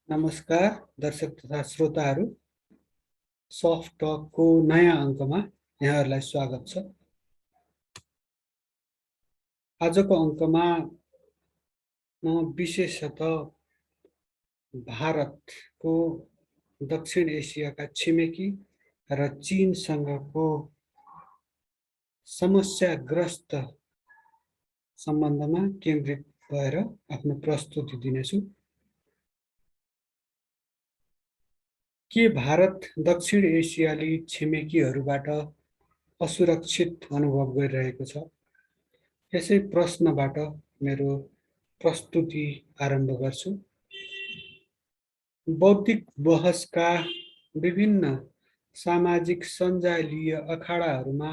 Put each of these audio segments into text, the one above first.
नमस्कार दर्शक तथा श्रोताहरू, सफ्ट टकको नयाँ अङ्कमा यहाँहरूलाई स्वागत छ। आजको अङ्कमा म विशेषतः भारतको दक्षिण एसियाका छिमेकी र चीनसँगको समस्याग्रस्त सम्बन्धमा केन्द्रित भएर आफ्नो प्रस्तुति दिनेछु। के भारत दक्षिण एसियाली छिमेकीहरूबाट असुरक्षित अनुभव गरिरहेको छ? यसै प्रश्नबाट मेरो प्रस्तुति आरम्भ गर्छु। बौद्धिक बहसका विभिन्न सामाजिक सञ्जालीय अखाडाहरूमा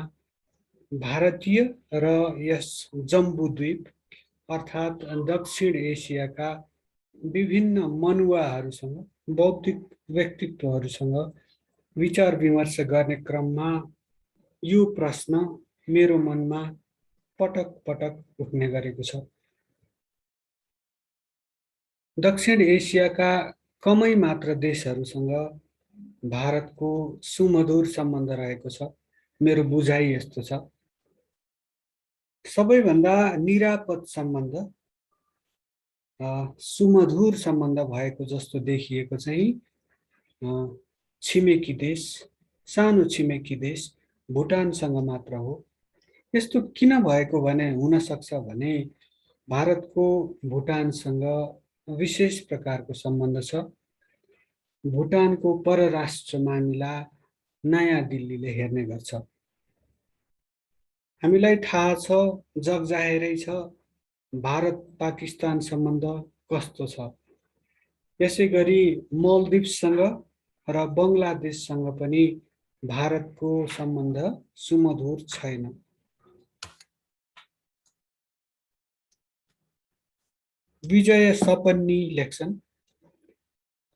भारतीय र यस जम्बुद्वीप अर्थात् दक्षिण एसियाका विभिन्न मनुवाहरूसँग, बौद्धिक व्यक्तित्वहरूसँग विचार विमर्श गर्ने क्रममा यो प्रश्न मेरो मनमा पटक पटक उठ्ने गरेको छ। दक्षिण एसियाका कमै मात्र देशहरूसँग भारतको सुमधुर सम्बन्ध रहेको छ। मेरो बुझाइ यस्तो छ, सबैभन्दा निरापद सम्बन्ध, सुमधुर सम्बन्ध भएको जस्तो देखिएको चाहिँ छिमेकी देश, सानो छिमेकी देश भुटानसँग मात्र हो। यस्तो किन भएको भने हुन सक्छ भने भारतको भुटानसँग विशेष प्रकारको सम्बन्ध छ। भुटानको परराष्ट्र मामिला नयाँ दिल्लीले हेर्ने गर्छ। हामीलाई थाहा छ, जगजाहेरै छ, भारत पाकिस्तान सम्बन्ध कस्तो छ। यसै गरी मालदिप्ससँग र बङ्गलादेशसँग पनि भारतको सम्बन्ध सुमधुर छैन। विजय सपन्नी लेख्छन्,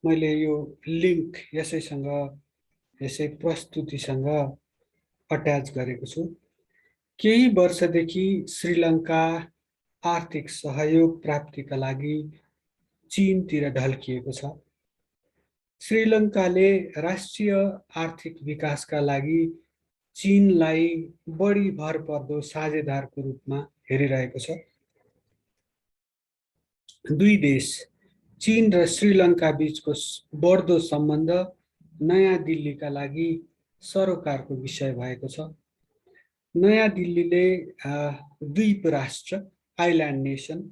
मैले यो लिङ्क यसै प्रस्तुतिसँग अट्याच गरेको छु। केही वर्षदेखि श्रीलङ्का आर्थिक सहयोग प्राप्तिका लागि चीनतिर ढल्किएको छ। श्रीलङ्काले राष्ट्रिय आर्थिक विकासका लागि चीनलाई बढी भरपर्दो साझेदारको रूपमा हेरिरहेको छ। दुई देश चीन र श्रीलङ्का बीचको बढ्दो सम्बन्ध नयाँ दिल्लीका लागि सरोकारको विषय भएको छ। नयाँ दिल्लीले द्वीप राष्ट्र, आइल्यान्ड नेसन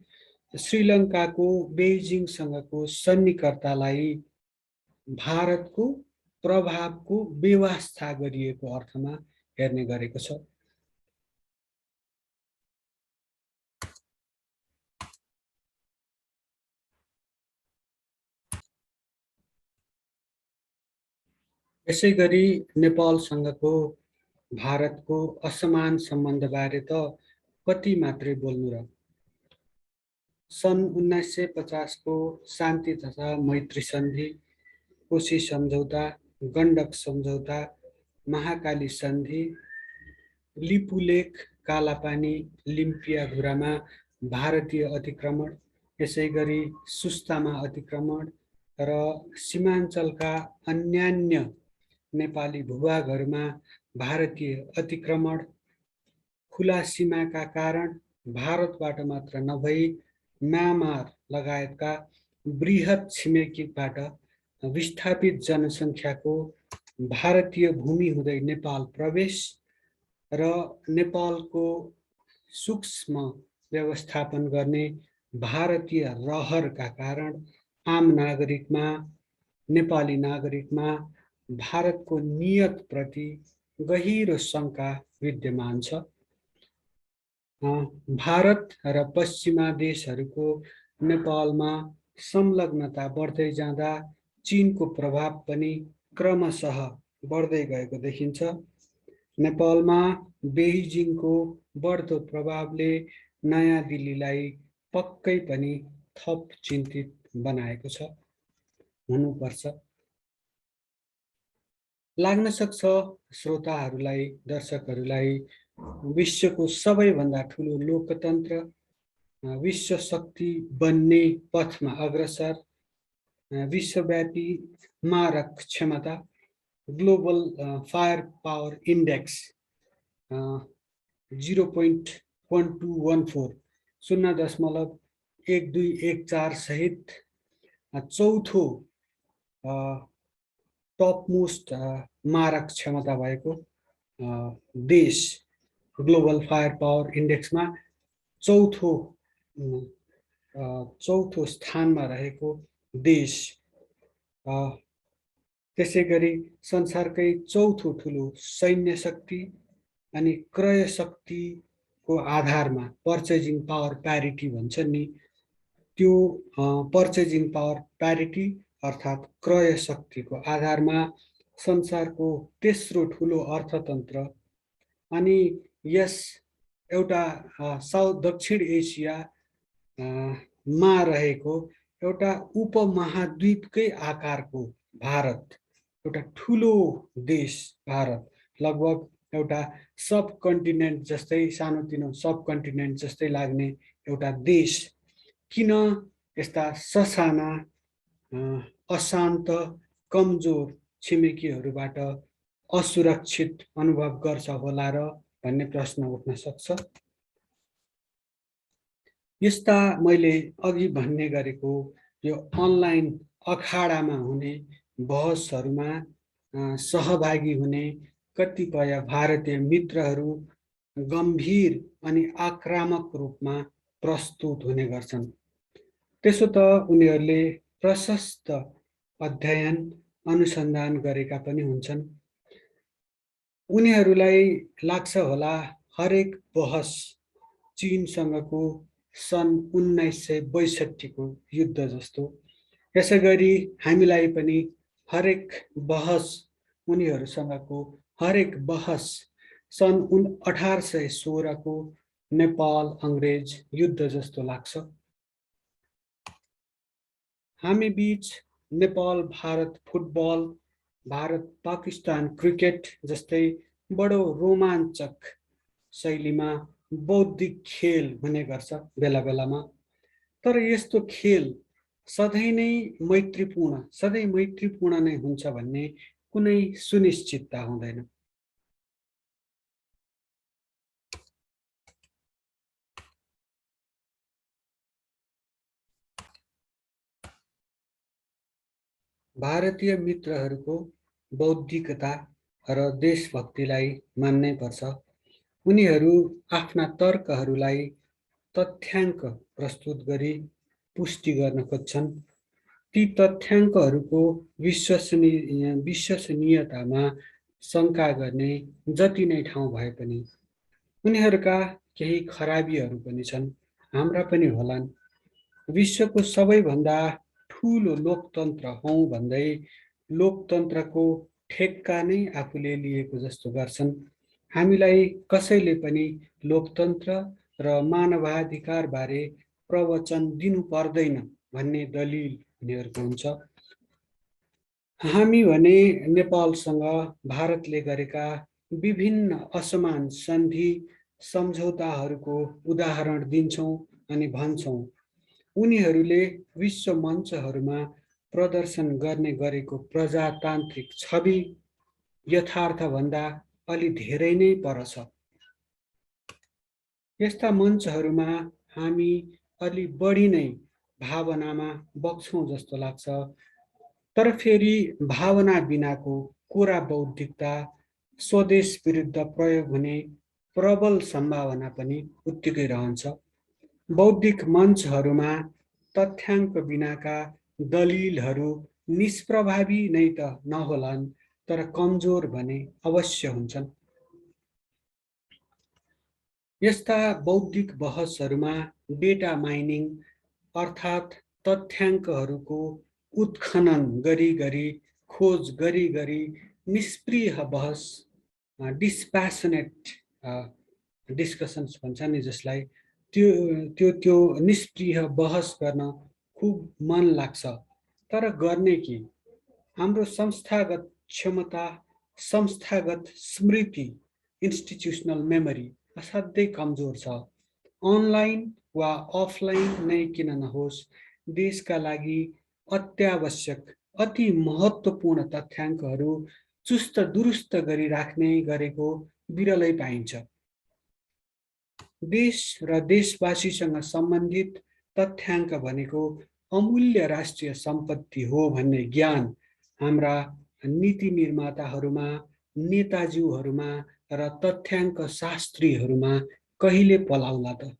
श्रीलङ्काको बेइजिङसँगको सन्निकटतालाई भारतको प्रभावको बेवास्ता गरिएको अर्थमा हेर्ने गरेको छ। यसै गरी नेपालसँगको भारतको असमान सम्बन्धबारे त कति मात्रै बोल्नु र। सन् 1950 को शान्ति तथा मैत्री सन्धि, कोशी सम्झौता, गण्डक सम्झौता, महाकाली सन्धि, लिपुलेख, कालापानी, लिम्पियाधुरामा भारतीय अतिक्रमण, यसै गरी सुस्तामा अतिक्रमण र सीमाञ्चलका अन्यान्य नेपाली भूभागहरूमा भारतीय अतिक्रमण, खुला सीमाका कारण भारतबाट मात्र नभई म्यानमार लगायतका बृहत छिमेकीबाट विस्थापित जनसङ्ख्याको भारतीय भूमि हुँदै नेपाल प्रवेश र नेपालको सूक्ष्म व्यवस्थापन गर्ने भारतीय रहरका कारण आम नागरिकमा, नेपाली नागरिकमा भारतको नियतप्रति गहिरो शङ्का विद्यमान छ। भारत र पश्चिमा देशहरूको नेपालमा संलग्नता बढ्दै जाँदा चीनको प्रभाव पनि क्रमशः बढ्दै गएको देखिन्छ। नेपालमा बेइजिङको बढ्दो प्रभावले नयाँ दिल्लीलाई पक्कै पनि थप चिन्तित बनाएको छ, हुनुपर्छ। लाग्न सक्छ श्रोताहरूलाई, दर्शकहरूलाई, विश्वको सबैभन्दा ठुलो लोकतन्त्र, विश्व शक्ति बन्ने पथमा अग्रसर विश्वव्यापी मारक क्षमता ग्लोबल फायर पावर इन्डेक्स 0.1214 0.1214 सहित चौथो टप मोस्ट मारक क्षमता भएको देश ग्लोबल फायर पावर इन्डेक्समा चौथो स्थानमा रहेको देश, त्यसै गरी संसारकै चौथो ठुलो सैन्य शक्ति अनि क्रय शक्तिको आधारमा पर्चेजिङ पावर प्यारिटी भन्छ नि, त्यो पर्चेजिङ पावर प्यारिटी अर्थात् क्रय शक्तिको आधारमा संसारको तेस्रो ठुलो अर्थतन्त्र अनि यस एउटा दक्षिण एसिया मा रहेको एउटा उपमहाद्वीपकै आकारको भारत, एउटा ठुलो देश भारत, लगभग एउटा सब कन्टिनेन्ट जस्तै सानोतिनो सब कन्टिनेन्ट जस्तै लाग्ने एउटा देश किन यस्ता ससाना अशान्त कमजोर छिमेकीहरूबाट असुरक्षित अनुभव गर्छ होला र भन्ने प्रश्न उठ्न सक्छ। यस्ता मैले अघि भन्ने गरेको यो अनलाइन अखाडामा हुने बहसहरूमा सहभागी हुने कतिपय भारतीय मित्रहरू गम्भीर अनि आक्रामक रूपमा प्रस्तुत हुने गर्छन्। त्यसो त उनीहरूले प्रशस्त अध्ययन अनुसन्धान गरेका पनि हुन्छन्। उनीहरूलाई लाग्छ होला हरेक बहस चीनसँगको सन् 1962 को युद्ध जस्तो, यसै गरी हामीलाई पनि हरेक बहस उनीहरूसँगको हरेक बहस सन् 1816 को नेपाल अंग्रेज युद्ध जस्तो लाग्छ। हामी बीच नेपाल भारत फुटबल, भारत पाकिस्तान क्रिकेट जस्तै बडो रोमाञ्चक शैलीमा बौद्धिक खेल हुने गर्छ बेला बेलामा। तर यस्तो खेल सधैँ मैत्रीपूर्ण नै हुन्छ भन्ने कुनै सुनिश्चितता हुँदैन। भारतीय मित्रहरूको बौद्धिकता र देशभक्तिलाई मान्नै पर्छ। उनीहरू आफ्ना तर्कहरूलाई तथ्याङ्क प्रस्तुत गरी पुष्टि गर्न खोज्छन्। ती तथ्याङ्कहरूको विश्वसनीयतामा शङ्का गर्ने जति नै ठाउँ भए पनि उनीहरूका केही खराबीहरू पनि छन्, हाम्रा पनि होलान्। विश्वको सबैभन्दा ठुलो लोकतन्त्र हौं भन्दै लोकतन्त्रको ठेक्का नै आफूले लिएको जस्तो गर्छन्। हामीलाई कसैले पनि लोकतन्त्र र मानवाधिकार बारे प्रवचन दिनु पर्दैन भन्ने दलिल उनीहरूको हुन्छ। हामी भने नेपालसँग भारतले गरेका विभिन्न असमान सन्धि सम्झौताहरूको उदाहरण दिन्छौं अनि भन्छौं उनीहरूले विश्व मञ्चहरूमा प्रदर्शन गर्ने गरेको प्रजातान्त्रिक छवि यथार्थभन्दा अलि धेरै नै पर छ। यस्ता मञ्चहरूमा हामी अलि बढी नै भावनामा बग्छौं जस्तो लाग्छ। तर फेरि भावना बिनाको कोरा बौद्धिकता स्वदेश विरुद्ध प्रयोग हुने प्रबल सम्भावना पनि उत्तिकै रहन्छ। बौद्धिक मञ्चहरूमा तथ्याङ्क बिनाका दलिलहरू निष्प्रभावी नै त नहोलान्, तर कमजोर भने अवश्य हुन्छन्। यस्ता बौद्धिक बहसहरूमा डेटा माइनिङ अर्थात् तथ्याङ्कहरूको उत्खनन गरी खोज गरी निष्प्रिय बहस डिस्प्यासनेट डिस्कसन्स भन्छ नि जसलाई, त्यो निष्प्रिय बहस गर्न खुब मन लाग्छ। तर गर्ने के? हाम्रो संस्थागत क्षमता, संस्थागत स्मृति, इन्स्टिट्युसनल मेमोरी असाध्यै कमजोर छ। अनलाइन वा अफलाइन नै किन नहोस्, देशका लागि अत्यावश्यक अति महत्त्वपूर्ण तथ्याङ्कहरू चुस्त दुरुस्त गरी राख्ने गरेको बिरलै पाइन्छ। देश र देशवासीसँग सम्बन्धित तथ्याङ्क भनेको अमूल्य राष्ट्रिय सम्पत्ति हो भन्ने ज्ञान हाम्रा नीति निर्माताहरूमा, नेताज्यूहरूमा र तथ्याङ्क शास्त्रीहरूमा कहिले पलाउला त?